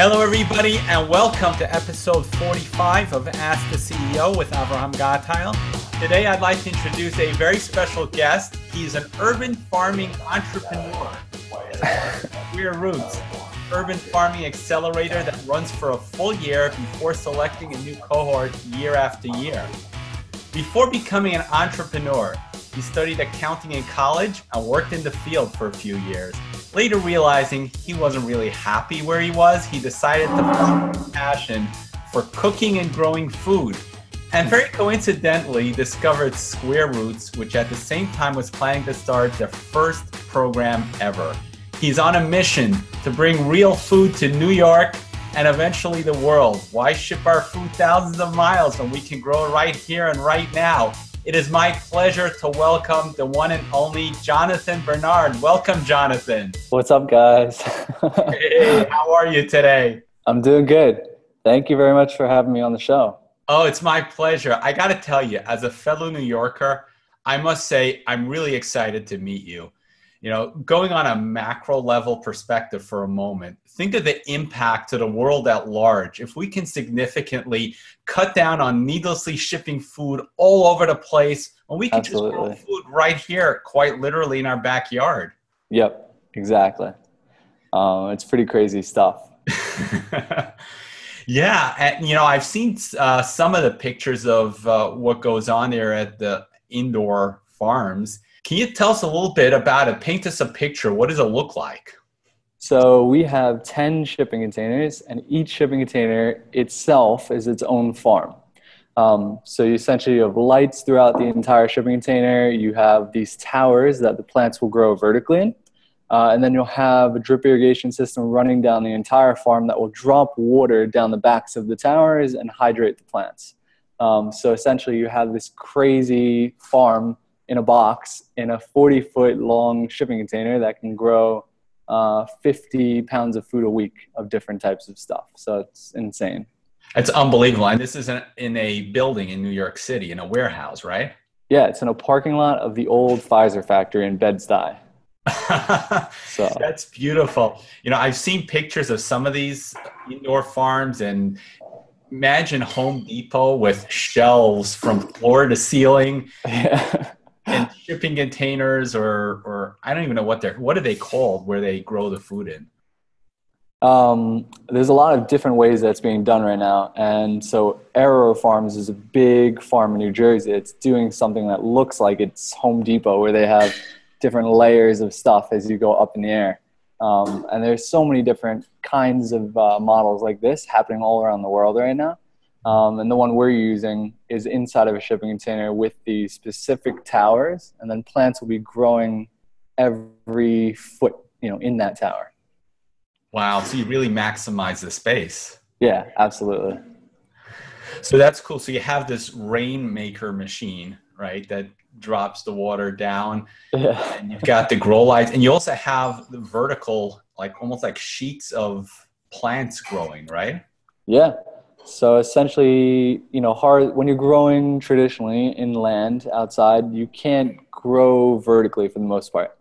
Hello, everybody, and welcome to episode 45 of Ask the CEO with Avraham Gatile. Today, I'd like to introduce a very special guest. He's an urban farming entrepreneur. Queer Roots, urban farming accelerator that runs for a full year before selecting a new cohort year after year. Before becoming an entrepreneur, he studied accounting in college and worked in the field for a few years. Later realizing he wasn't really happy where he was, he decided to follow his passion for cooking and growing food. And very coincidentally, discovered Square Roots, which at the same time was planning to start their first program ever. He's on a mission to bring real food to New York and eventually the world. Why ship our food thousands of miles when we can grow it right here and right now? It is my pleasure to welcome the one and only Jonathan Bernard. Welcome, Jonathan. What's up, guys? Hey, how are you today? I'm doing good. Thank you very much for having me on the show. Oh, it's my pleasure. I got to tell you, as a fellow New Yorker, I must say I'm really excited to meet you. You know, going on a macro level perspective for a moment, think of the impact to the world at large if we can significantly cut down on needlessly shipping food all over the place when we can just grow food right here, quite literally in our backyard. Yep, exactly. It's pretty crazy stuff. Yeah, and you know, I've seen some of the pictures of what goes on there at the indoor farms. Can you tell us a little bit about it? Paint us a picture. What does it look like? So we have 10 shipping containers, and each shipping container itself is its own farm. So you essentially have lights throughout the entire shipping container. You have these towers that the plants will grow vertically in. And then you'll have a drip irrigation system running down the entire farm that will drop water down the backs of the towers and hydrate the plants. So essentially you have this crazy farm in a box in a 40-foot long shipping container that can grow 50 pounds of food a week of different types of stuff. So it's insane. It's unbelievable. And this is in a building in New York City, in a warehouse, right? Yeah, it's in a parking lot of the old Pfizer factory in Bed-Stuy. So that's beautiful. You know, I've seen pictures of some of these indoor farms, and imagine Home Depot with shelves from floor to ceiling. Yeah. And shipping containers, or I don't even know what are they called where they grow the food in? There's a lot of different ways that's being done right now. And so Arrow Farms is a big farm in New Jersey. It's doing something that looks like it's Home Depot, where they have different layers of stuff as you go up in the air. And there's so many different kinds of models like this happening all around the world right now. And the one we're using is inside of a shipping container with the specific towers, and then plants will be growing every foot, in that tower. Wow. So you really maximize the space. Yeah, absolutely. So that's cool. So you have this rainmaker machine, right, that drops the water down. Yeah. And you've got the grow lights, and you also have the vertical, like almost like sheets of plants growing, right? Yeah. So essentially, when you're growing traditionally inland outside, you can't grow vertically for the most part.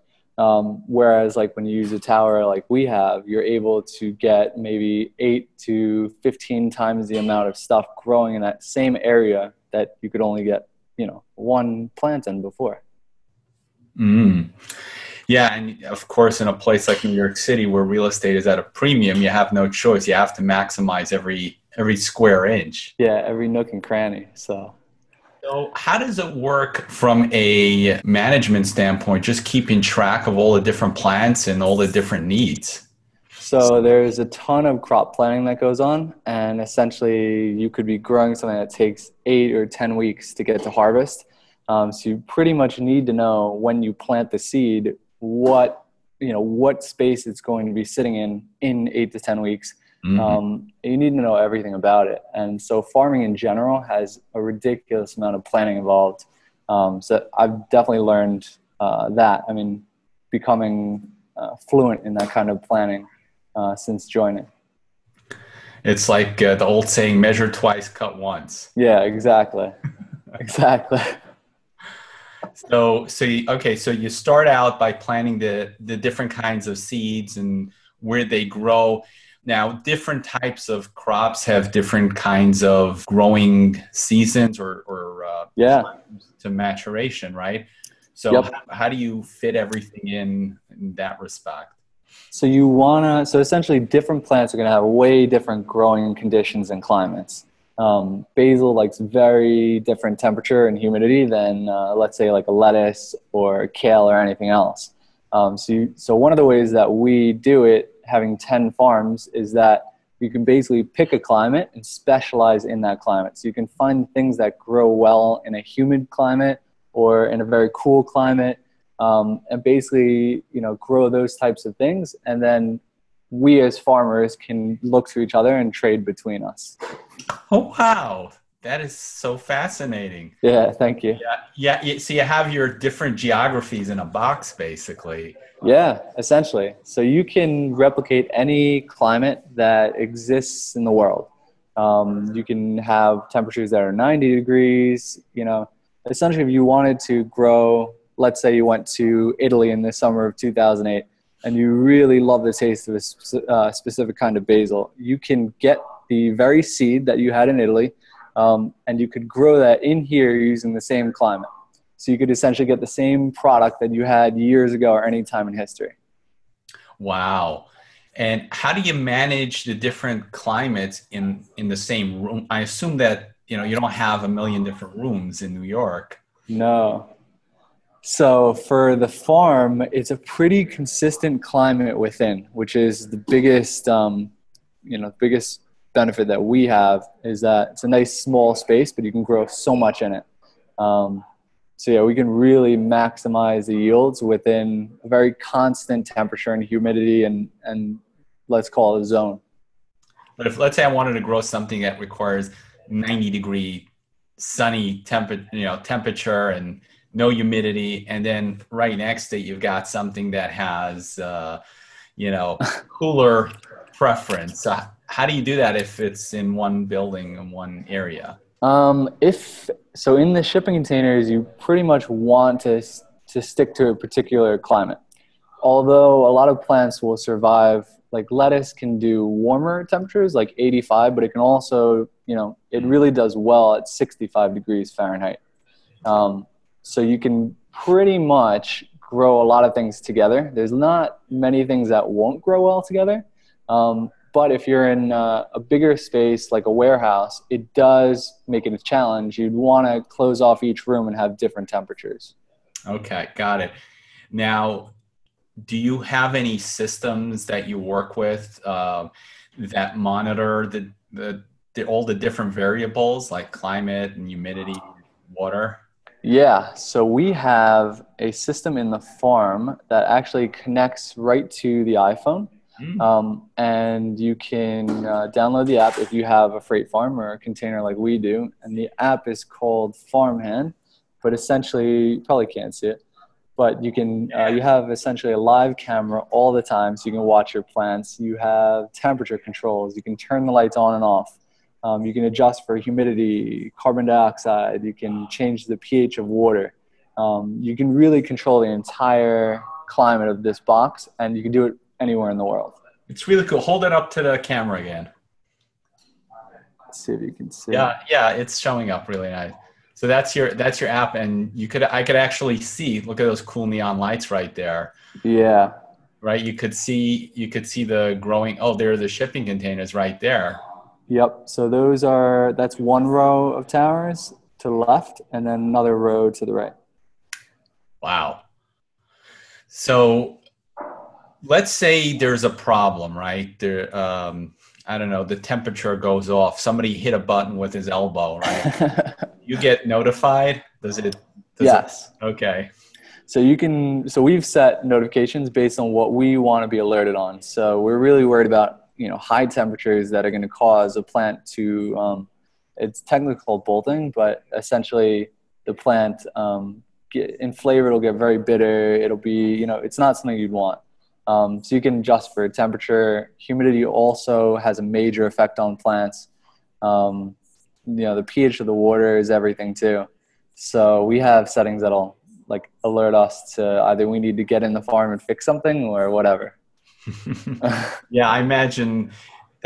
Whereas like when you use a tower like we have, you're able to get maybe 8 to 15 times the amount of stuff growing in that same area that you could only get, one plant in before. Mm. Yeah, and of course, in a place like New York City where real estate is at a premium, you have no choice. You have to maximize every square inch. Yeah, every nook and cranny. So how does it work from a management standpoint, just keeping track of all the different plants and all the different needs? So there's a ton of crop planning that goes on, and essentially you could be growing something that takes 8 or 10 weeks to get to harvest. So you pretty much need to know when you plant the seed what space it's going to be sitting in 8 to 10 weeks. Mm-hmm. You need to know everything about it. And so farming in general has a ridiculous amount of planning involved. So I've definitely learned that. I mean, becoming fluent in that kind of planning since joining. It's like the old saying, measure twice, cut once. Yeah, exactly. Exactly. So you start out by planting the different kinds of seeds and where they grow. Now, different types of crops have different kinds of growing seasons or Yeah. times to maturation, right? So Yep. how do you fit everything in that respect? So essentially different plants are going to have way different growing conditions and climates. Basil likes very different temperature and humidity than, let's say, like a lettuce or kale or anything else. So one of the ways that we do it, having 10 farms, is that you can basically pick a climate and specialize in that climate. So you can find things that grow well in a humid climate or in a very cool climate, and basically, grow those types of things. And then we as farmers can look to each other and trade between us. Oh, wow. That is so fascinating. Yeah, thank you. Yeah. So you have your different geographies in a box, basically. Yeah, essentially. So you can replicate any climate that exists in the world. You can have temperatures that are 90 degrees. Essentially, if you wanted to grow, let's say you went to Italy in the summer of 2008, and you really love the taste of a specific kind of basil, you can get the very seed that you had in Italy, and you could grow that in here using the same climate. So you could essentially get the same product that you had years ago or any time in history. Wow. And how do you manage the different climates in the same room? I assume that, you don't have a million different rooms in New York. No. So for the farm, it's a pretty consistent climate within, which is the biggest benefit that we have, is that it's a nice small space, but you can grow so much in it. So yeah, we can really maximize the yields within a very constant temperature and humidity and let's call it a zone. But if, let's say, I wanted to grow something that requires 90-degree sunny temperature and no humidity, and then right next to it, you've got something that has, cooler preference. So how do you do that if it's in one building in one area? If so, in the shipping containers, you pretty much want to stick to a particular climate. Although a lot of plants will survive, like lettuce can do warmer temperatures, like 85, but it can also, it really does well at 65 degrees Fahrenheit. So you can pretty much grow a lot of things together. There's not many things that won't grow well together. But if you're in a bigger space like a warehouse, it does make it a challenge. You'd want to close off each room and have different temperatures. Okay, got it. Now, do you have any systems that you work with that monitor all the different variables like climate and humidity, water? Yeah, so we have a system in the farm that actually connects right to the iPhone. And you can download the app if you have a freight farm or a container like we do. And the app is called Farmhand, but essentially, you probably can't see it. But you can, you have essentially a live camera all the time, so you can watch your plants. You have temperature controls. You can turn the lights on and off. You can adjust for humidity, carbon dioxide. You can change the pH of water. You can really control the entire climate of this box, and you can do it anywhere in the world. It's really cool. Hold it up to the camera again. Let's see if you can see. Yeah, it's showing up really nice. So that's your app, and I could actually see. Look at those cool neon lights right there. Yeah. Right. You could see the growing. Oh, there are the shipping containers right there. Yep. So that's one row of towers to the left, and then another row to the right. Wow. So let's say there's a problem, right? There, I don't know, the temperature goes off. Somebody hit a button with his elbow, right? You get notified? Yes. Okay. So we've set notifications based on what we want to be alerted on. So we're really worried about, high temperatures that are going to cause a plant to, it's technically called bolting, but essentially the plant, in flavor, it'll get very bitter. It'll be, it's not something you'd want. So you can adjust for temperature. Humidity also has a major effect on plants. The pH of the water is everything too. So we have settings that'll alert us to either we need to get in the farm and fix something or whatever. Yeah, I imagine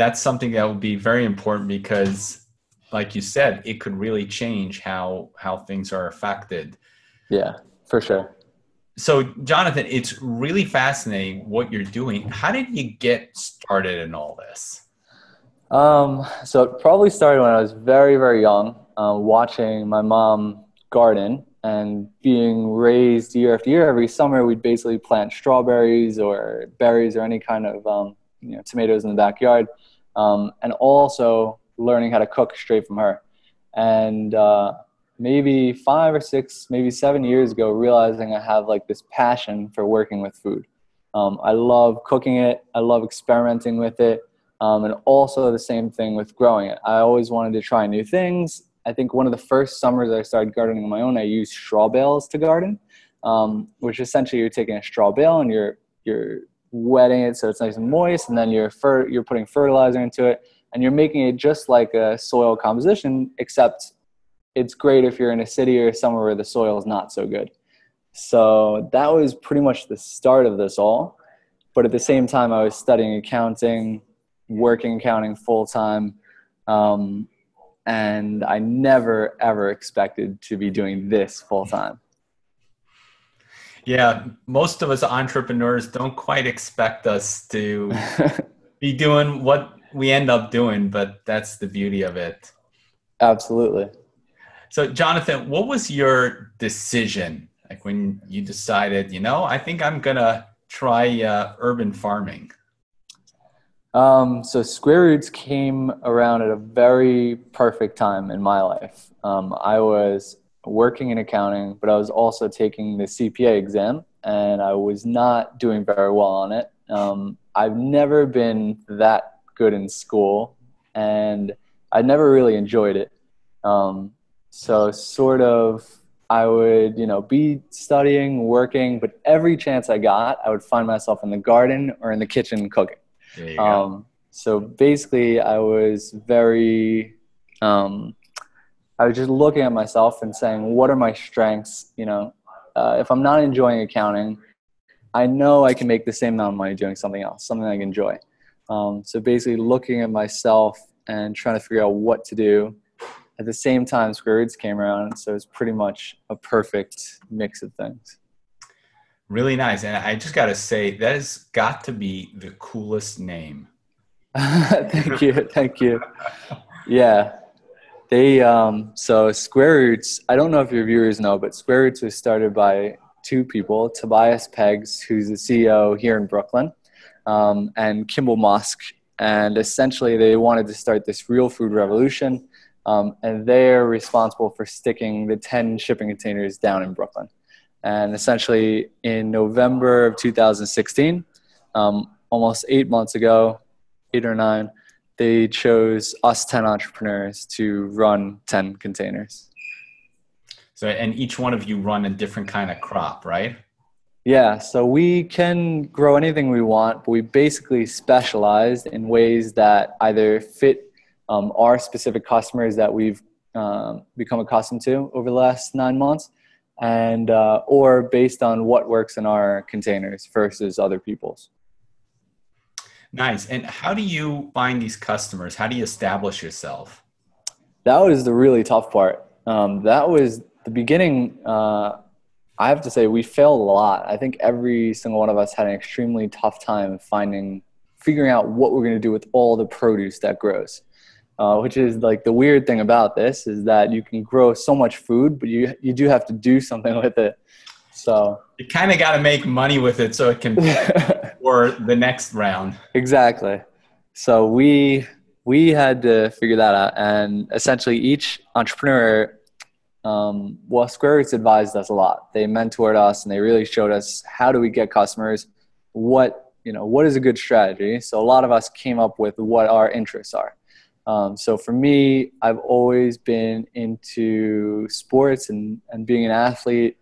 that's something that will be very important because, like you said, it could really change how things are affected. Yeah, for sure. So, Jonathan, it's really fascinating what you're doing. How did you get started in all this? So it probably started when I was very, very young, watching my mom garden and being raised year after year. Every summer, we'd basically plant strawberries or berries or any kind of tomatoes in the backyard, and also learning how to cook straight from her. And maybe 5 or 6, maybe 7 years ago, realizing I have like this passion for working with food. I love cooking it. I love experimenting with it. And also the same thing with growing it. I always wanted to try new things. I think one of the first summers I started gardening on my own, I used straw bales to garden, which essentially you're taking a straw bale and you're wetting it so it's nice and moist, and then you're putting fertilizer into it, and you're making it just like a soil composition, except it's great if you're in a city or somewhere where the soil is not so good. So that was pretty much the start of this all. But at the same time, I was studying accounting, working accounting full time, and I never ever expected to be doing this full time. Yeah, most of us entrepreneurs don't quite expect us to be doing what we end up doing, but that's the beauty of it. Absolutely. So, Jonathan, what was your decision? Like when you decided, I think I'm gonna try urban farming. So Square Roots came around at a very perfect time in my life. I was working in accounting, but I was also taking the CPA exam, and I was not doing very well on it. I've never been that good in school, and I never really enjoyed it. So sort of, I would, be studying, working, but every chance I got, I would find myself in the garden or in the kitchen cooking. There you go. So basically I was I was just looking at myself and saying, what are my strengths? If I'm not enjoying accounting, I know I can make the same amount of money doing something else, something I can enjoy. So basically looking at myself and trying to figure out what to do. At the same time, Square Roots came around, so it's pretty much a perfect mix of things. Really nice. And I just got to say, that has got to be the coolest name. Thank you. Thank you. Yeah. So Square Roots, I don't know if your viewers know, but Square Roots was started by two people, Tobias, who's the CEO here in Brooklyn, and Kimbal, Musk. And essentially they wanted to start this real food revolution. And they're responsible for sticking the 10 shipping containers down in Brooklyn. And essentially in November of 2016, almost 8 months ago, 8 or 9, they chose us 10 entrepreneurs to run 10 containers. So, and each one of you run a different kind of crop, right? Yeah, so we can grow anything we want, but we basically specialize in ways that either fit our specific customers that we've become accustomed to over the last 9 months, and or based on what works in our containers versus other people's. Nice. And how do you find these customers? How do you establish yourself? That was the really tough part. That was the beginning. I have to say we failed a lot. I think every single one of us had an extremely tough time figuring out what we're going to do with all the produce that grows. Which is like the weird thing about this is that you can grow so much food, but you do have to do something with it. So you kind of got to make money with it so it can for the next round. Exactly. So we had to figure that out, and essentially each entrepreneur, Square Roots advised us a lot. They mentored us, and they really showed us how do we get customers, what is a good strategy. So a lot of us came up with what our interests are. So for me, I've always been into sports and being an athlete.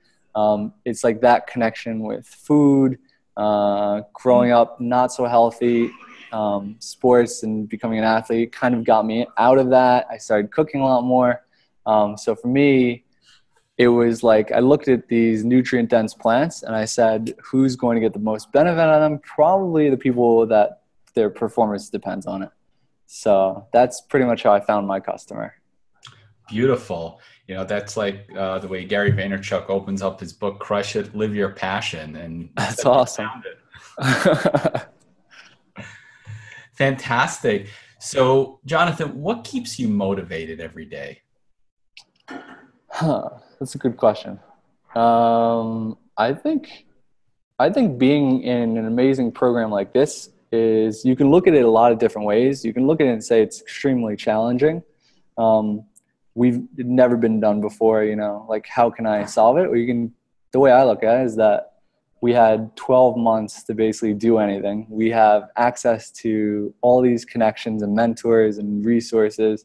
It's like that connection with food, growing up not so healthy, sports and becoming an athlete kind of got me out of that. I started cooking a lot more. So for me, it was like I looked at these nutrient-dense plants and I said, who's going to get the most benefit out of them? Probably the people that their performance depends on it. So that's pretty much how I found my customer. Beautiful. That's like the way Gary Vaynerchuk opens up his book, Crush It, Live Your Passion. And That's awesome. Fantastic. So, Jonathan, what keeps you motivated every day? That's a good question. I think being in an amazing program like this is, you can look at it a lot of different ways. You can look at it and say it's extremely challenging. We've never been done before, like how can I solve it? Or the way I look at it is that we had 12 months to basically do anything. We have access to all these connections and mentors and resources.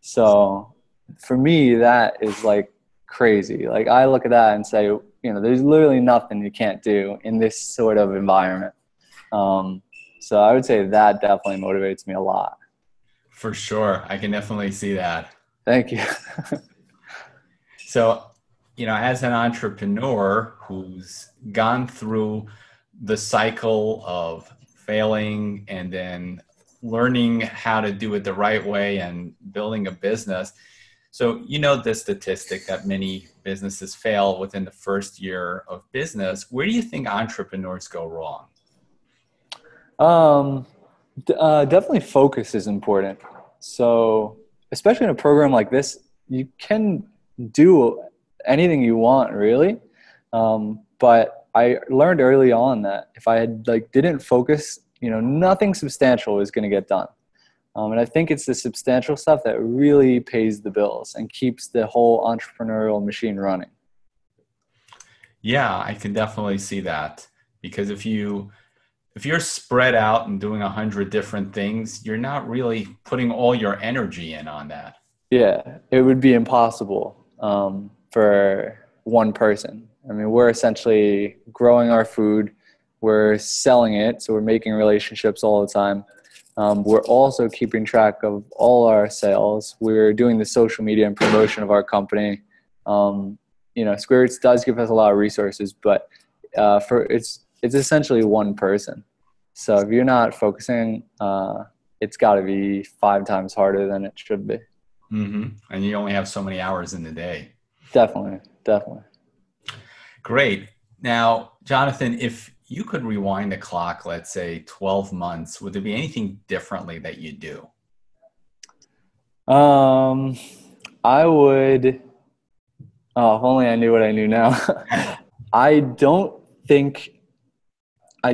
So for me, that is like crazy. Like I look at that and say, there's literally nothing you can't do in this sort of environment. So I would say that definitely motivates me a lot. For sure. I can definitely see that. Thank you. So, as an entrepreneur who's gone through the cycle of failing and then learning how to do it the right way and building a business. So, the statistic that many businesses fail within the first year of business. Where do you think entrepreneurs go wrong? Definitely focus is important. So, especially in a program like this, you can do anything you want, really. But I learned early on that if I had didn't focus, nothing substantial is going to get done. And I think it's the substantial stuff that really pays the bills and keeps the whole entrepreneurial machine running. Yeah, I can definitely see that, because if you're spread out and doing 100 different things, you're not really putting all your energy in on that. Yeah, it would be impossible for one person. I mean, we're essentially growing our food, we're selling it, so we're making relationships all the time. We're also keeping track of all our sales. We're doing the social media and promotion of our company. Square Roots does give us a lot of resources, but it's essentially one person. So if you're not focusing, it's got to be 5 times harder than it should be. Mm-hmm. And you only have so many hours in the day. Definitely. Great. Now, Jonathan, if you could rewind the clock, let's say 12 months, would there be anything differently that you do? I would, if only I knew what I knew now. I don't think I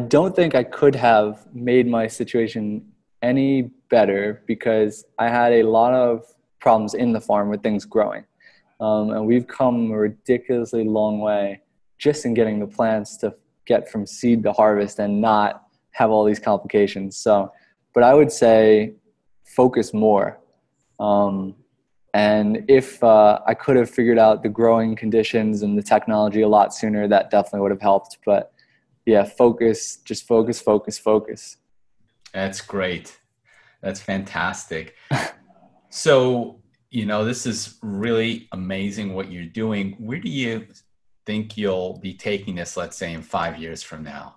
could have made my situation any better, because I had a lot of problems in the farm with things growing. And we've come a ridiculously long way just in getting the plants to get from seed to harvest and not have all these complications. So, but I would say focus more. And if I could have figured out the growing conditions and the technology a lot sooner, that definitely would have helped. But yeah, focus. That's great. That's fantastic. So, this is really amazing what you're doing. Where do you think you'll be taking this, let's say, in 5 years from now?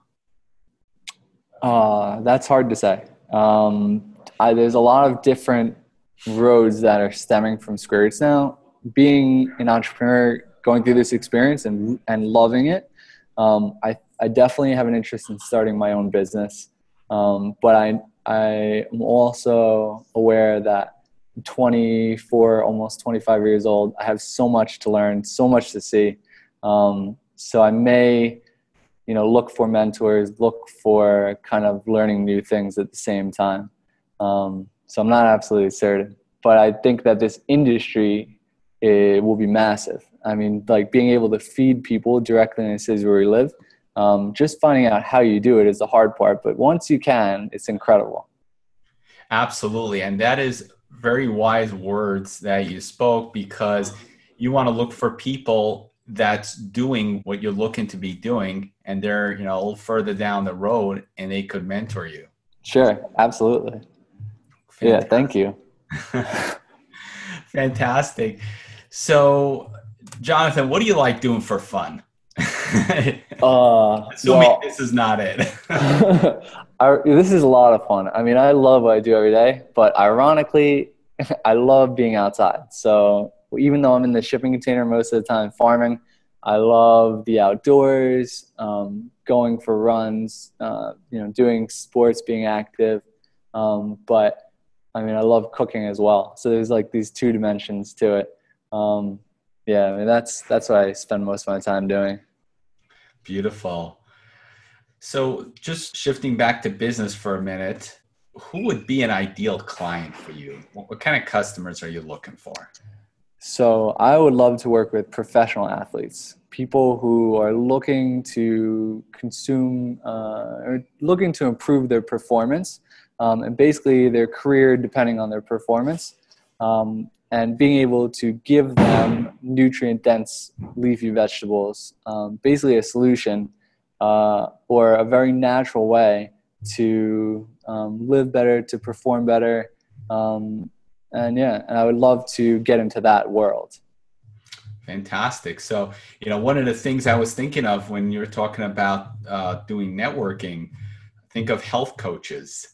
That's hard to say. There's a lot of different roads that are stemming from Square Roots now. Being an entrepreneur, going through this experience and loving it, I definitely have an interest in starting my own business. But I am also aware that I'm 24, almost 25 years old. I have so much to learn, so much to see. So I may, look for mentors, look for kind of learning new things at the same time. So I'm not absolutely certain, but I think that this industry, it will be massive. I mean, being able to feed people directly in the cities where we live, just finding out how you do it is the hard part. But once you can, it's incredible. Absolutely. And that is very wise words that you spoke, because you want to look for people that's doing what you're looking to be doing, and they're, a little further down the road, and they could mentor you. Sure. Absolutely. Fantastic. Yeah. Thank you. Fantastic. So, Jonathan, what do you like doing for fun? Assuming this is not it. This is a lot of fun. I mean, I love what I do every day, but ironically, I love being outside. So even though I'm in the shipping container most of the time farming, I love the outdoors, going for runs, doing sports, being active. But I mean, I love cooking as well. So there's like these two dimensions to it. Yeah, I mean, that's what I spend most of my time doing. Beautiful. So just shifting back to business for a minute, who would be an ideal client for you? What kind of customers are you looking for? So I would love to work with professional athletes, people who are looking to consume or looking to improve their performance, and basically their career depending on their performance, and being able to give them nutrient-dense leafy vegetables, basically a solution or a very natural way to live better, to perform better. And I would love to get into that world. Fantastic. So, one of the things I was thinking of when you were talking about doing networking, think of health coaches.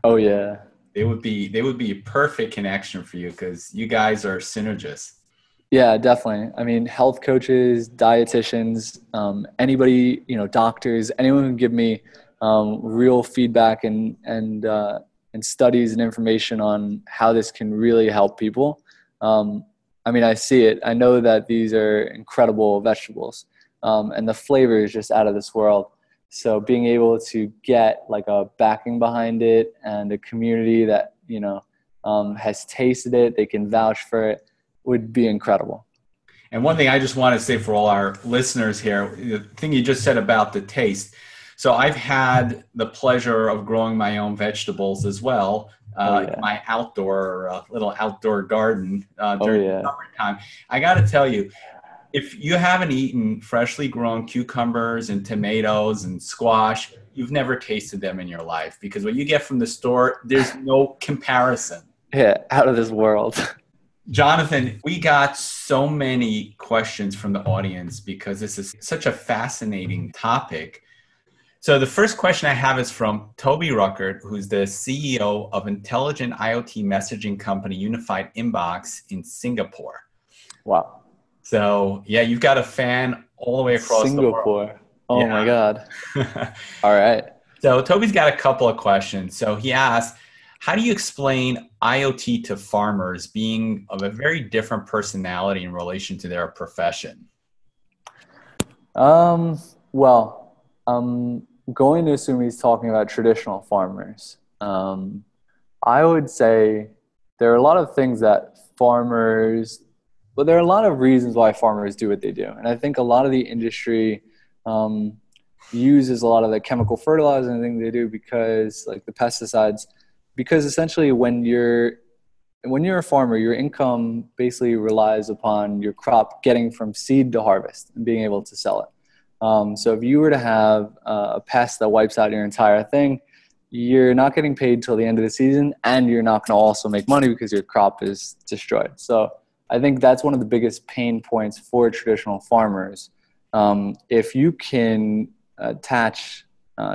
Oh yeah. They would be a perfect connection for you because you guys are synergists. Yeah, definitely. I mean, health coaches, dietitians, anybody, doctors, anyone who can give me real feedback and studies and information on how this can really help people. I mean, I see it. I know that these are incredible vegetables, and the flavor is just out of this world. So being able to get like a backing behind it and a community that, has tasted it, they can vouch for it, would be incredible. And one thing I just want to say for all our listeners here, the thing you just said about the taste. So I've had the pleasure of growing my own vegetables as well. My little outdoor garden during the summertime. I got to tell you, if you haven't eaten freshly grown cucumbers and tomatoes and squash, you've never tasted them in your life, because what you get from the store, there's no comparison. Yeah, out of this world. Jonathan, we got so many questions from the audience because this is such a fascinating topic. So the first question I have is from Toby Ruckert, who's the CEO of intelligent IoT messaging company Unified Inbox in Singapore. Wow. So yeah, you've got a fan all the way across Singapore. the world. Oh my God. All right. So Toby's got a couple of questions. So he asked, how do you explain IoT to farmers being of a very different personality in relation to their profession? Well, I'm going to assume he's talking about traditional farmers. I would say there are a lot of things that there are a lot of reasons why farmers do what they do. And I think a lot of the industry uses a lot of the chemical fertilizer and things they do because, like the pesticides, because essentially when you're a farmer, your income basically relies upon your crop getting from seed to harvest and being able to sell it. So if you were to have a pest that wipes out your entire thing, you're not getting paid till the end of the season, and you're not going to also make money because your crop is destroyed. So I think that's one of the biggest pain points for traditional farmers. If you can attach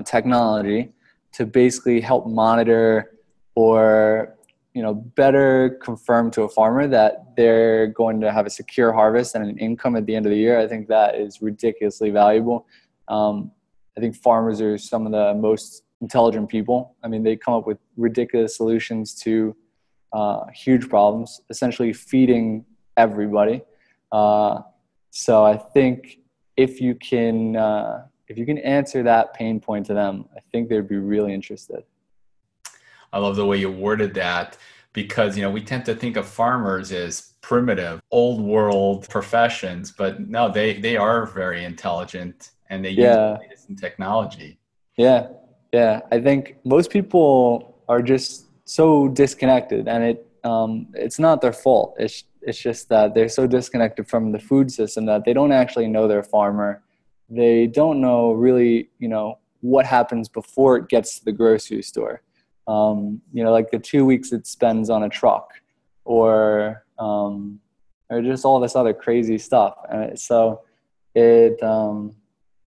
technology to basically help monitor or better confirm to a farmer that they're going to have a secure harvest and an income at the end of the year, I think that is ridiculously valuable. I think farmers are some of the most intelligent people. I mean, they come up with ridiculous solutions to huge problems, essentially feeding everybody. So I think if you can answer that pain point to them, I think they'd be really interested. I love the way you worded that, because we tend to think of farmers as primitive, old world professions, but no, they are very intelligent and they use the latest in technology. Yeah. I think most people are just so disconnected, and it's not their fault. It's just that they're so disconnected from the food system that they don't actually know their farmer. They don't know really, what happens before it gets to the grocery store. Like the 2 weeks it spends on a truck, or just all this other crazy stuff. And so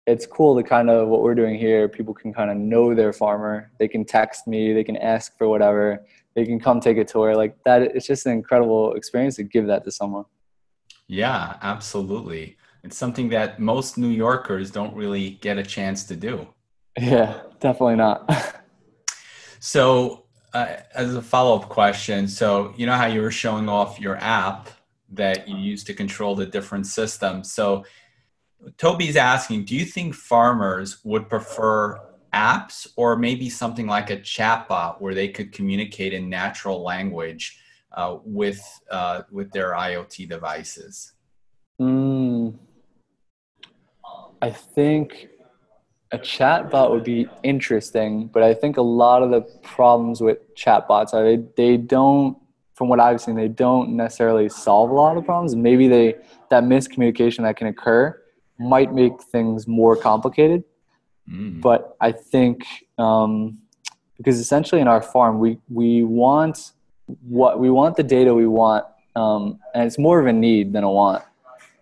it's cool to kind of what we're doing here. People can kind of know their farmer. They can text me. They can ask for whatever. They can come take a tour like that. It's just an incredible experience to give that to someone. Yeah, absolutely. It's something that most New Yorkers don't really get a chance to do. Yeah, definitely not. So, as a follow-up question, so you know how you were showing off your app that you use to control the different systems. So, Toby's asking, do you think farmers would prefer apps or maybe something like a chatbot where they could communicate in natural language with their IoT devices? Mm, I think a chatbot would be interesting, but I think a lot of the problems with chatbots are they don't, from what I've seen, they don't necessarily solve a lot of problems. Maybe that miscommunication that can occur might make things more complicated. Mm, But I think because essentially in our farm we want the data we want, and it's more of a need than a want.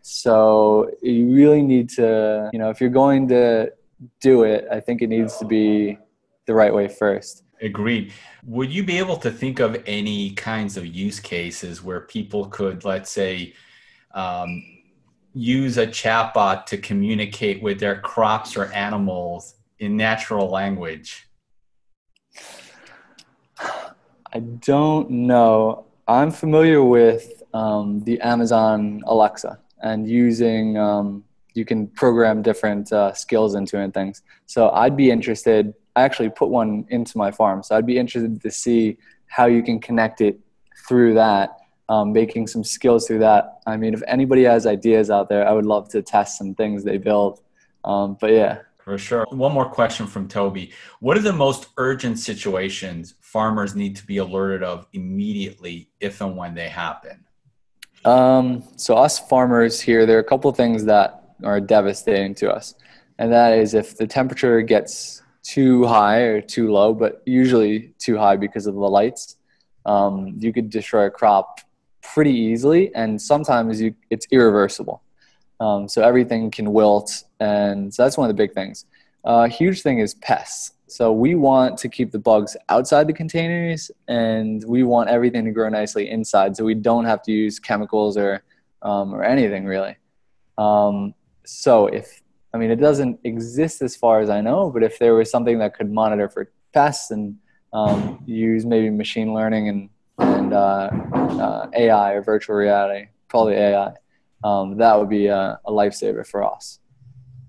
So you really need to, if you're going to do it, I think it needs to be the right way first. agreed. Would you be able to think of any kinds of use cases where people could, let's say, um, use a chatbot to communicate with their crops or animals in natural language? I don't know. I'm familiar with the Amazon Alexa and using, you can program different skills into it and things. So I'd be interested, I actually put one into my farm. So I'd be interested to see how you can connect it through that, making some skills through that. I mean, if anybody has ideas out there, I would love to test some things they build. But yeah. For sure. One more question from Toby. What are the most urgent situations farmers need to be alerted of immediately if and when they happen? So us farmers here, there are a couple of things that are devastating to us. And that is if the temperature gets too high or too low, but usually too high because of the lights, you could destroy a crop pretty easily. And sometimes it's irreversible. So everything can wilt. And so that's one of the big things. A huge thing is pests. So we want to keep the bugs outside the containers, and we want everything to grow nicely inside, so we don't have to use chemicals or anything really. So it doesn't exist as far as I know, but if there was something that could monitor for pests and use maybe machine learning and AI or virtual reality, probably AI, that would be a lifesaver for us.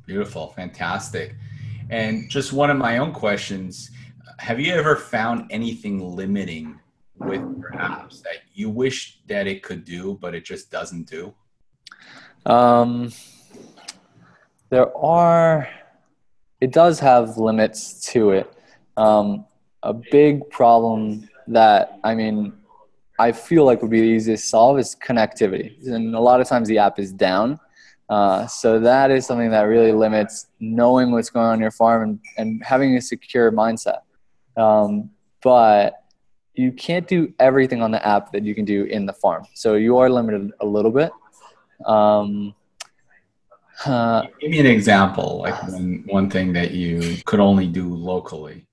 Beautiful. Fantastic. And just one of my own questions, have you ever found anything limiting with your apps that you wish that it could do, but it just doesn't do? It does have limits to it. A big problem that, I feel like would be the easiest to solve is connectivity. And a lot of times the app is down. So that is something that really limits knowing what's going on in your farm and having a secure mindset. But you can't do everything on the app that you can do in the farm. So you are limited a little bit. Give me an example, like one thing that you could only do locally.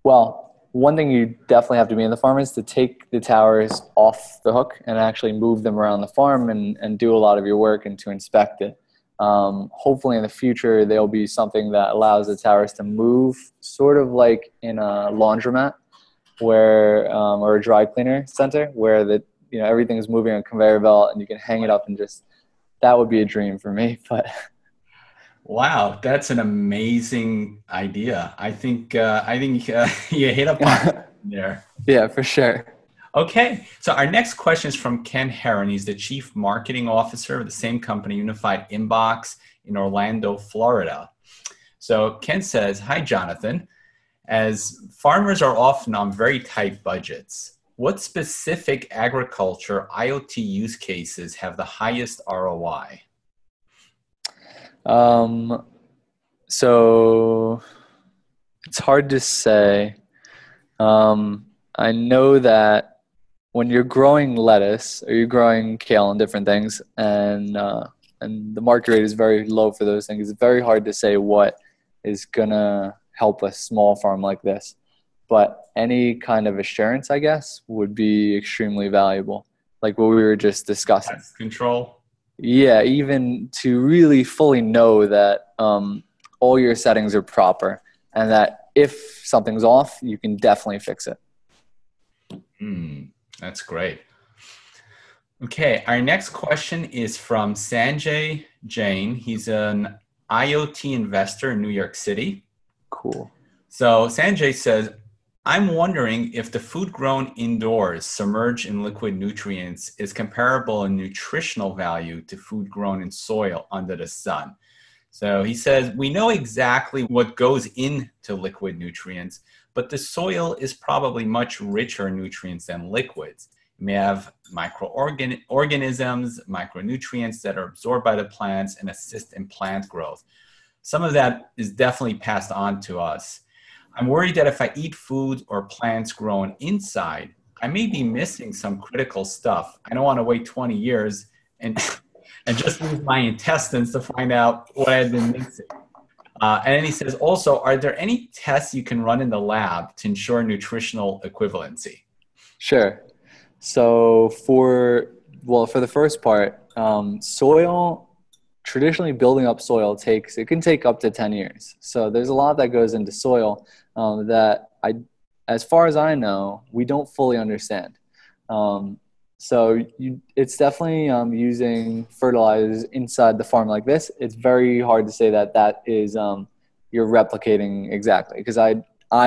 Well, one thing you definitely have to be in the farm is to take the towers off the hook and actually move them around the farm and do a lot of your work and to inspect it. Hopefully in the future, there'll be something that allows the towers to move sort of like in a laundromat or a dry cleaner center where everything is moving on a conveyor belt and you can hang it up and that would be a dream for me. But Wow, that's an amazing idea. I think you hit upon something there. Yeah, for sure. Okay, so our next question is from Ken Herron. He's the Chief Marketing Officer of the same company, Unified Inbox in Orlando, Florida. So Ken says, "Hi, Jonathan. As farmers are often on very tight budgets, what specific agriculture IoT use cases have the highest ROI?" So it's hard to say. I know that when you're growing lettuce or you're growing kale and different things, and and the market rate is very low for those things. It's very hard to say what is going to help a small farm like this. But any kind of assurance, I guess, would be extremely valuable, like what we were just discussing. Pest control. Yeah, even to really fully know that all your settings are proper and that if something's off, you can definitely fix it. That's great. Okay, our next question is from Sanjay Jain. He's an IoT investor in New York City. Cool. So Sanjay says, I'm wondering if the food grown indoors, submerged in liquid nutrients, is comparable in nutritional value to food grown in soil under the sun. So he says, we know exactly what goes into liquid nutrients, but the soil is probably much richer in nutrients than liquids. You may have microorganisms, micronutrients that are absorbed by the plants and assist in plant growth. Some of that is definitely passed on to us. I'm worried that if I eat food or plants grown inside, I may be missing some critical stuff. I don't want to wait 20 years and just use my intestines to find out what I've been missing. And then he says, also, are there any tests you can run in the lab to ensure nutritional equivalency? Sure. So for the first part, soil, traditionally building up soil can take up to 10 years. So there's a lot that goes into soil that as far as I know, we don't fully understand. It's definitely using fertilizers inside the farm like this. It's very hard to say that is you're replicating exactly, because I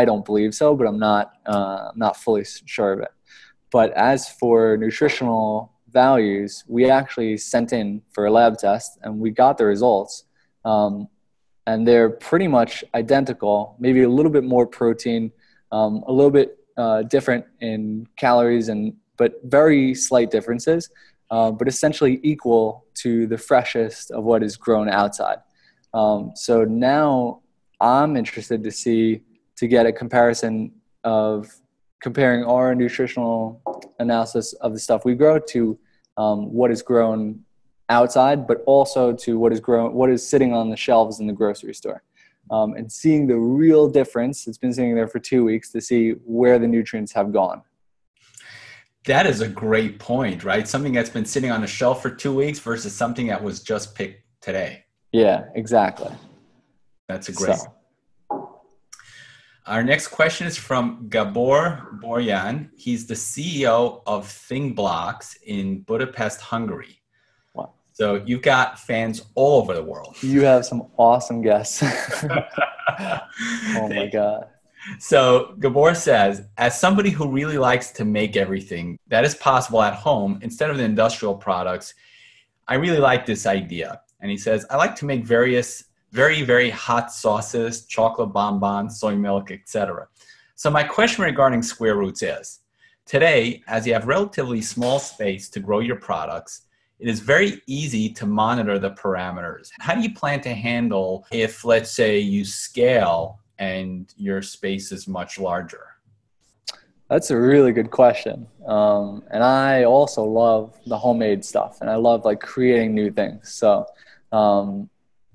don't believe so, but I'm not fully sure of it. But as for nutritional values, we actually sent in for a lab test and we got the results. And they're pretty much identical, maybe a little bit more protein, a little bit different in calories, but very slight differences, but essentially equal to the freshest of what is grown outside. So now I'm interested to get a comparison of comparing our nutritional analysis of the stuff we grow to what is grown outside, but also to what is sitting on the shelves in the grocery store, and seeing the real difference. It's been sitting there for 2 weeks to see where the nutrients have gone. That is a great point, right? Something that's been sitting on a shelf for 2 weeks versus something that was just picked today. Yeah, exactly. That's a great. Our next question is from Gabor Borjan. He's the CEO of ThingBlocks in Budapest, Hungary. Wow. So you've got fans all over the world. You have some awesome guests. Oh my God. So Gabor says, as somebody who really likes to make everything that is possible at home instead of the industrial products, I really like this idea. And he says, I like to make various very, very hot sauces, chocolate bonbons, soy milk, etc. So my question regarding square roots is, today, as you have relatively small space to grow your products, it is very easy to monitor the parameters. How do you plan to handle if, let's say, you scale and your space is much larger? That's a really good question. And I also love the homemade stuff, and I love like creating new things. So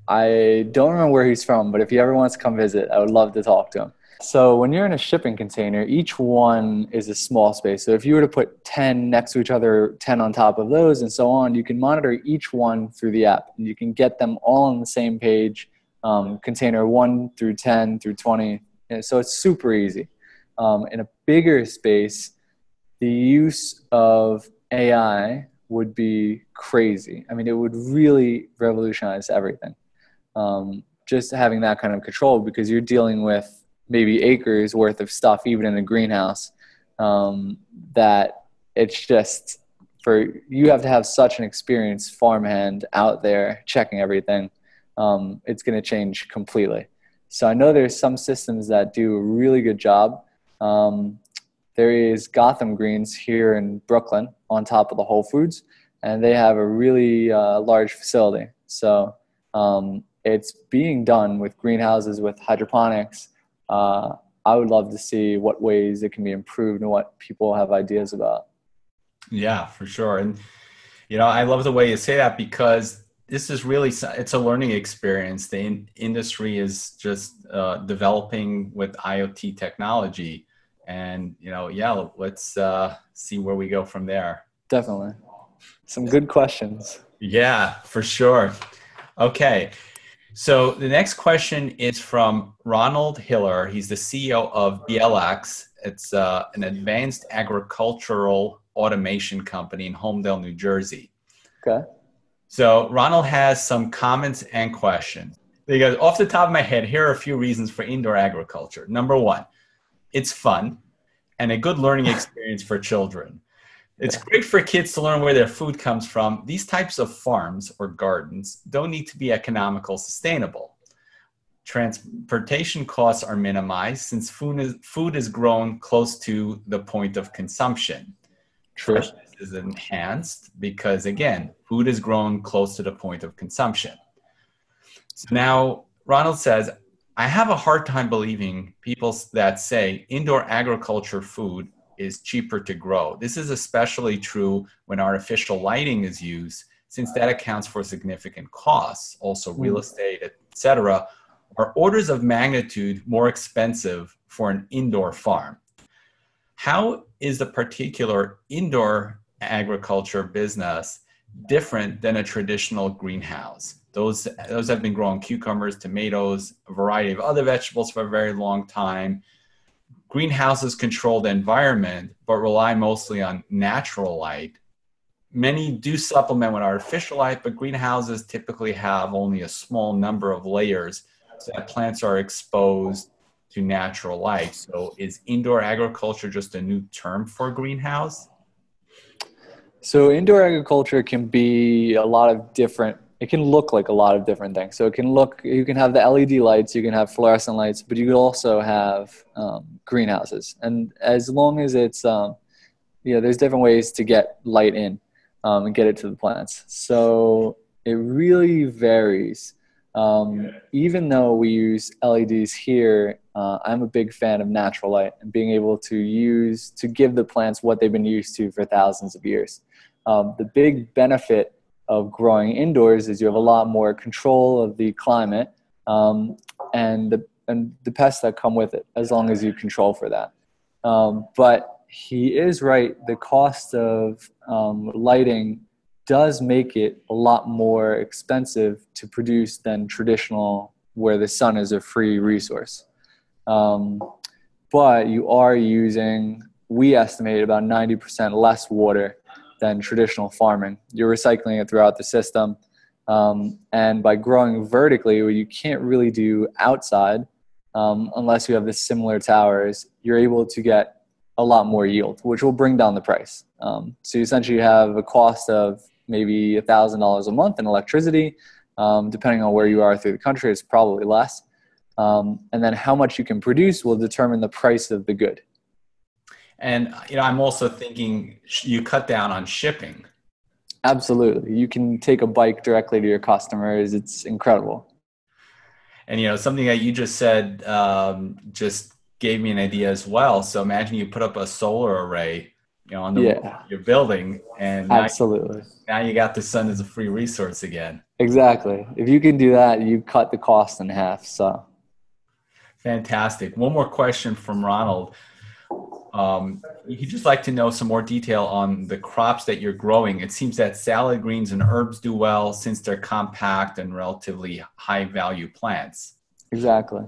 I don't remember where he's from, but if he ever wants to come visit, I would love to talk to him. So when you're in a shipping container, each one is a small space. So if you were to put 10 next to each other, 10 on top of those and so on, you can monitor each one through the app. And you can get them all on the same page, container 1 through 10 through 20. And so it's super easy. In a bigger space, the use of AI would be crazy. I mean, it would really revolutionize everything. Just having that kind of control, because you're dealing with maybe acres worth of stuff, even in a greenhouse, that it's just you have to have such an experienced farmhand out there checking everything. It's going to change completely. So I know there's some systems that do a really good job. There is Gotham Greens here in Brooklyn on top of the Whole Foods, and they have a really large facility. So it's being done with greenhouses, with hydroponics. I would love to see what ways it can be improved and what people have ideas about. Yeah, for sure. And, I love the way you say that, because this is really, it's a learning experience. The industry is just developing with IoT technology. And, yeah, let's see where we go from there. Definitely. Some good questions. Yeah, for sure. Okay. So the next question is from Ronald Hiller. He's the CEO of BLX. It's an advanced agricultural automation company in Homedale, New Jersey. Okay. So Ronald has some comments and questions. He goes, off the top of my head, here are a few reasons for indoor agriculture. Number one, it's fun and a good learning experience for children. It's great for kids to learn where their food comes from. These types of farms or gardens don't need to be economical, sustainable. Transportation costs are minimized since food is grown close to the point of consumption. True. Freshness is enhanced because, again, food is grown close to the point of consumption. So now Ronald says, I have a hard time believing people that say indoor agriculture food is cheaper to grow. This is especially true when artificial lighting is used, since that accounts for significant costs. Also, real estate, etc., are orders of magnitude more expensive for an indoor farm. How is the particular indoor agriculture business different than a traditional greenhouse? Those have been growing cucumbers, tomatoes, a variety of other vegetables for a very long time. Greenhouses control the environment, but rely mostly on natural light. Many do supplement with artificial light, but greenhouses typically have only a small number of layers so that plants are exposed to natural light. So is indoor agriculture just a new term for greenhouse? So indoor agriculture can be a lot of different, it can look like a lot of different things. So you can have the LED lights, you can have fluorescent lights, but you could also have greenhouses. And as long as it's, there's different ways to get light in and get it to the plants. So it really varies. Even though we use LEDs here, I'm a big fan of natural light and being able to give the plants what they've been used to for thousands of years. The big benefit of growing indoors is you have a lot more control of the climate and the pests that come with it, as long as you control for that. But he is right. The cost of lighting does make it a lot more expensive to produce than traditional, where the sun is a free resource. But you are using, we estimate, about 90% less water than traditional farming. You're recycling it throughout the system. And by growing vertically, what you can't really do outside, unless you have the similar towers, you're able to get a lot more yield, which will bring down the price. So you essentially have a cost of maybe $1,000 a month in electricity. Depending on where you are through the country, it's probably less. And then how much you can produce will determine the price of the good. And I'm also thinking you cut down on shipping. Absolutely. You can take a bike directly to your customers. It's incredible. And something that you just said just gave me an idea as well. So imagine you put up a solar array on the roof of your building, and absolutely. Now you got the sun as a free resource again. Exactly. If you can do that, you cut the cost in half. So fantastic. One more question from Ronald. He'd just like to know some more detail on the crops that you're growing. It seems that salad greens and herbs do well since they're compact and relatively high value plants. Exactly.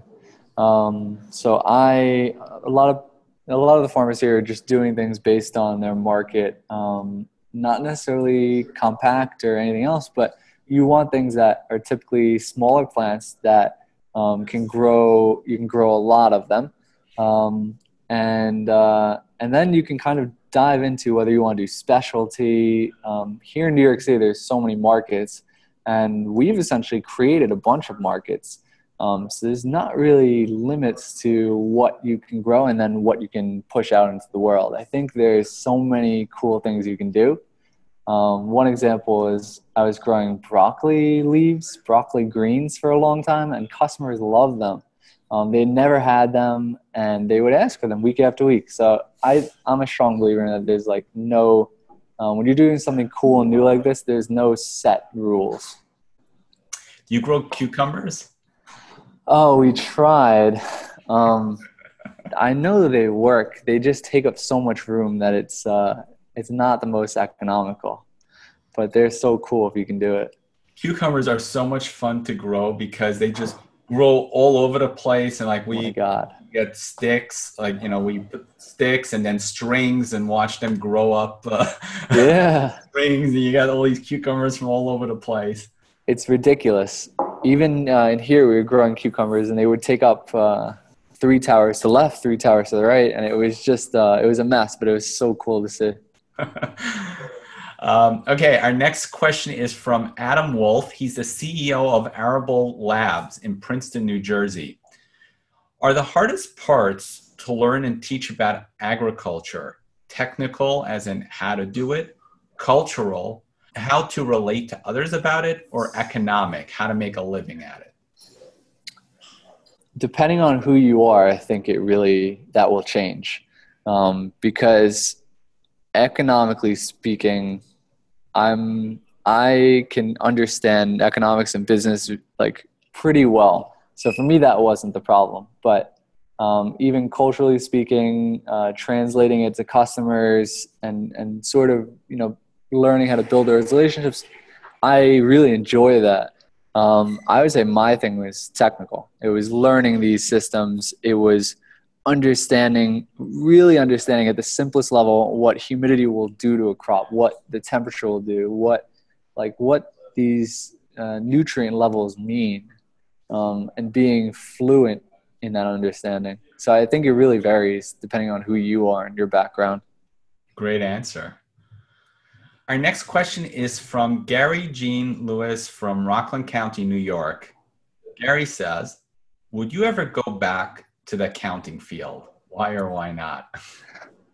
So a lot of the farmers here are just doing things based on their market, not necessarily compact or anything else, but you want things that are typically smaller plants that you can grow a lot of them. And then you can kind of dive into whether you want to do specialty. Here in New York City, there's so many markets, and we've essentially created a bunch of markets. So there's not really limits to what you can grow and then what you can push out into the world. I think there's so many cool things you can do. One example is I was growing broccoli greens for a long time, and customers love them. They never had them, and they would ask for them week after week. So I'm a strong believer in that there's no, when you're doing something cool and new like this, there's no set rules. You grow cucumbers? Oh, we tried. I know they work. They just take up so much room that it's not the most economical, but they're so cool if you can do it. Cucumbers are so much fun to grow because they just grow all over the place. And like Oh my we God. get sticks, like, we put sticks and then strings and watch them grow up Yeah. strings. And you got all these cucumbers from all over the place. It's ridiculous. Even in here, we were growing cucumbers, and they would take up 3 towers to the left, 3 towers to the right, and it was just it was a mess. But it was so cool to see. Okay, our next question is from Adam Wolf. He's the CEO of Arable Labs in Princeton, New Jersey. Are the hardest parts to learn and teach about agriculture technical, as in how to do it, cultural, how to relate to others about it, or economic, how to make a living at it? Depending on who you are, I think that will change, because economically speaking, I can understand economics and business like pretty well. So for me, that wasn't the problem. But even culturally speaking, translating it to customers and sort of learning how to build those relationships, I really enjoy that. I would say my thing was technical. It was learning these systems. It was really understanding at the simplest level what humidity will do to a crop, what the temperature will do, what these nutrient levels mean, and being fluent in that understanding. So I think it really varies depending on who you are and your background. Great answer. Our next question is from Gary Jean Lewis from Rockland County, New York. Gary says, would you ever go back to the accounting field? Why or why not?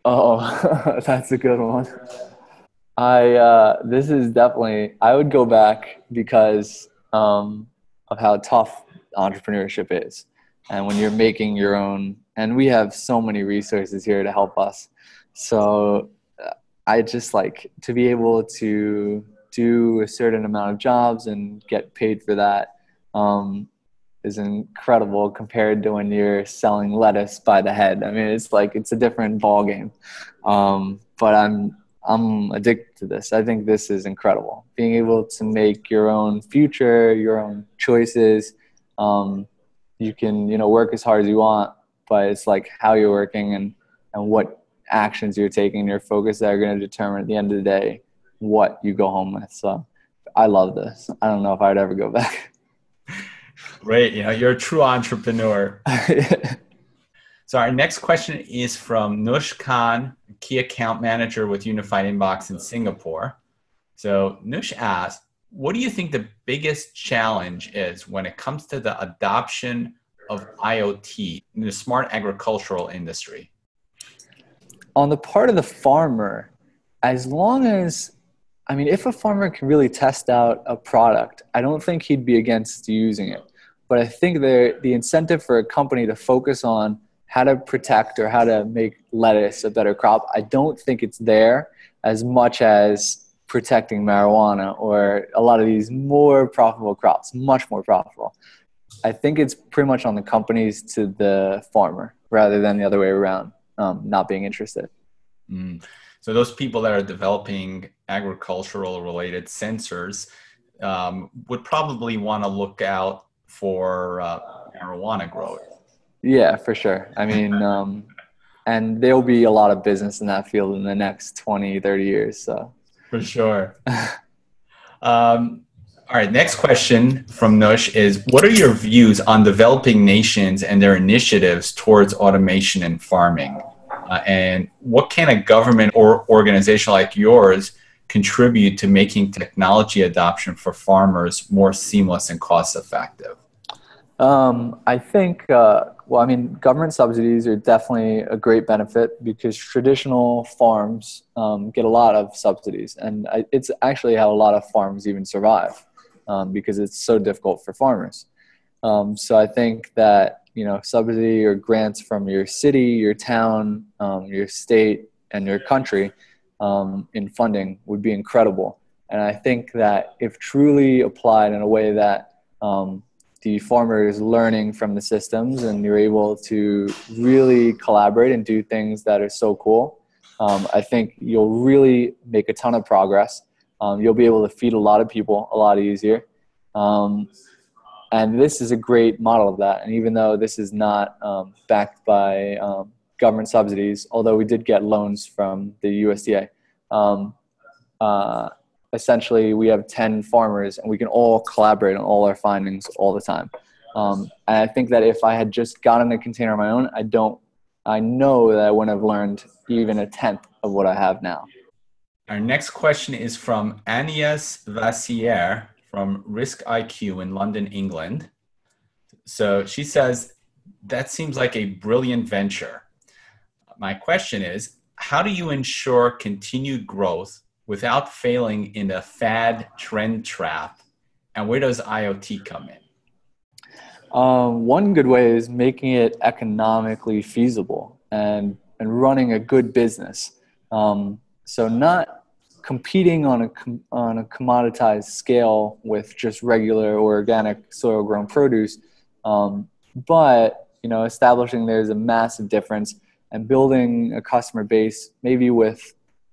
Oh, that's a good one. This is definitely, I would go back because of how tough entrepreneurship is. And when you're making your own, and we have so many resources here to help us. So I just like to be able to do a certain amount of jobs and get paid for that. Is incredible compared to when you're selling lettuce by the head. I mean, it's a different ball game. But I'm addicted to this. I think this is incredible. Being able to make your own future, your own choices. You can, work as hard as you want, but it's like how you're working and what actions you're taking, your focus that are going to determine at the end of the day what you go home with. So I love this. I don't know if I'd ever go back. Great. You're a true entrepreneur. So our next question is from Nush Khan, Key Account Manager with Unified Inbox in Singapore. So Nush asked, what do you think the biggest challenge is when it comes to the adoption of IoT in the smart agricultural industry? On the part of the farmer, if a farmer can really test out a product, I don't think he'd be against using it. But I think the incentive for a company to focus on how to protect or how to make lettuce a better crop, I don't think it's there as much as protecting marijuana or a lot of these more profitable crops, much more profitable. I think it's pretty much on the companies to the farmer rather than the other way around, not being interested. So those people that are developing agricultural related sensors would probably want to look out for marijuana growers. Yeah, for sure. I mean, and there'll be a lot of business in that field in the next 20, 30 years. So for sure. All right, next question from Nush is, what are your views on developing nations and their initiatives towards automation in farming? And what can a government or organization like yours contribute to making technology adoption for farmers more seamless and cost effective? I think, government subsidies are definitely a great benefit because traditional farms get a lot of subsidies. And it's actually how a lot of farms even survive because it's so difficult for farmers. So I think that, subsidy or grants from your city, your town, your state, and your country in funding would be incredible. And I think that if truly applied in a way that the farmer is learning from the systems, and you're able to really collaborate and do things that are so cool. I think you'll really make a ton of progress. You'll be able to feed a lot of people a lot easier. And this is a great model of that. And even though this is not backed by government subsidies, although we did get loans from the USDA, essentially we have 10 farmers and we can all collaborate on all our findings all the time. And I think that if I had just gotten a container on my own, I know that I wouldn't have learned even a tenth of what I have now. Our next question is from Agnès Vassier from Risk IQ in London, England. So she says, that seems like a brilliant venture. My question is, how do you ensure continued growth without failing in the fad trend trap? And where does IoT come in? One good way is making it economically feasible and running a good business. So not competing on a commoditized scale with just regular or organic soil grown produce, but establishing there's a massive difference and building a customer base maybe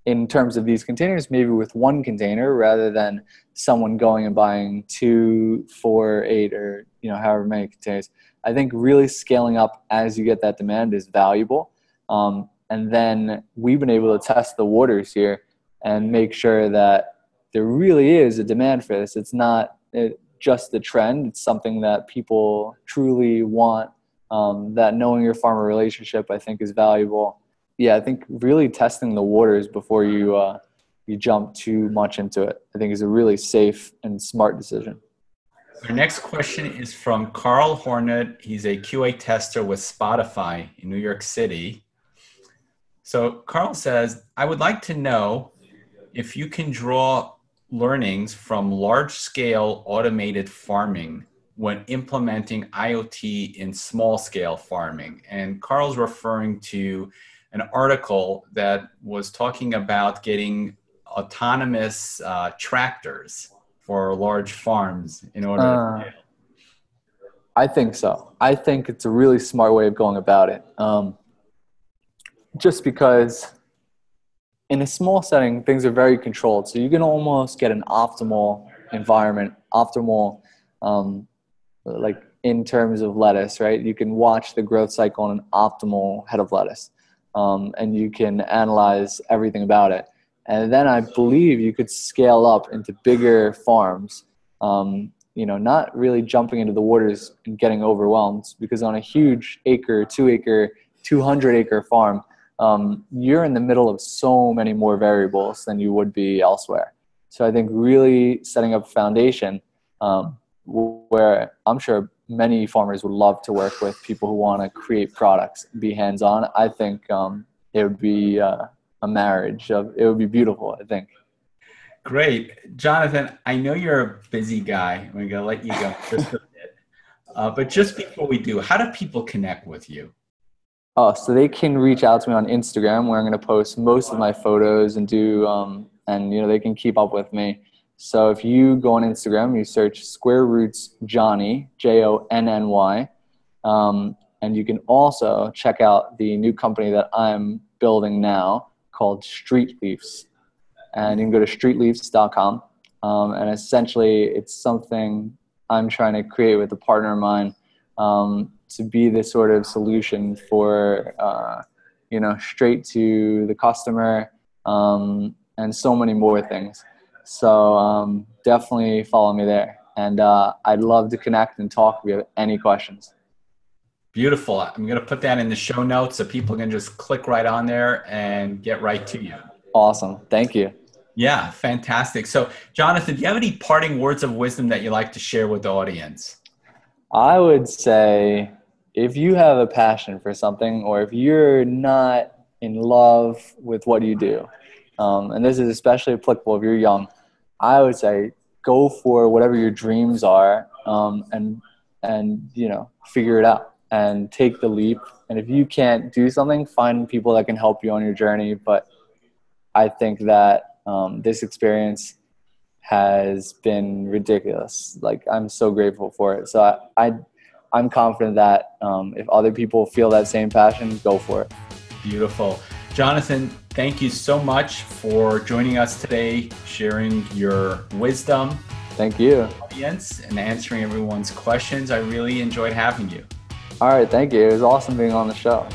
in terms of these containers, maybe with one container rather than someone going and buying 2, 4, 8, or however many containers. I think really scaling up as you get that demand is valuable. And then we've been able to test the waters here and make sure that there really is a demand for this. It's not just a trend. It's something that people truly want. That knowing your farmer relationship, I think, is valuable. Yeah, I think really testing the waters before you jump too much into it, I think, is a really safe and smart decision. Our next question is from Carl Hornet. He's a QA tester with Spotify in New York City. So Carl says, I would like to know if you can draw learnings from large-scale automated farming when implementing IoT in small-scale farming. And Carl's referring to an article that was talking about getting autonomous tractors for large farms in order to scale. I think so. I think it's a really smart way of going about it. Just because in a small setting, things are very controlled. So you can almost get an optimal environment, like in terms of lettuce, right? You can watch the growth cycle on an optimal head of lettuce. And you can analyze everything about it. And then I believe you could scale up into bigger farms, not really jumping into the waters and getting overwhelmed, because on a huge 2-acre, 200-acre farm, you're in the middle of so many more variables than you would be elsewhere. So I think really setting up a foundation where I'm sure many farmers would love to work with people who want to create products, be hands-on. I think it would be a marriage. It would be beautiful, I think. Great. Jonathan, I know you're a busy guy. I'm going to let you go just a bit. But just before we do, how do people connect with you? Oh, so they can reach out to me on Instagram, where I'm going to post most of my photos and they can keep up with me. So if you go on Instagram, you search Square Roots Johnny, Jonny, and you can also check out the new company that I'm building now called Street Leafs. And you can go to streetleafs.com. And essentially, it's something I'm trying to create with a partner of mine to be the sort of solution for, straight to the customer and so many more things. So definitely follow me there. And I'd love to connect and talk if you have any questions. Beautiful. I'm going to put that in the show notes so people can just click right on there and get right to you. Awesome. Thank you. Yeah, fantastic. So, Jonathan, do you have any parting words of wisdom that you'd like to share with the audience? I would say if you have a passion for something, or if you're not in love with what you do, and this is especially applicable if you're young, I would say go for whatever your dreams are, and figure it out and take the leap. And if you can't do something, find people that can help you on your journey. But I think that this experience has been ridiculous. Like, I'm so grateful for it. So I'm confident that if other people feel that same passion, go for it. Beautiful. Jonathan, thank you so much for joining us today, sharing your wisdom. Thank you. Audience, and answering everyone's questions. I really enjoyed having you. All right, thank you. It was awesome being on the show.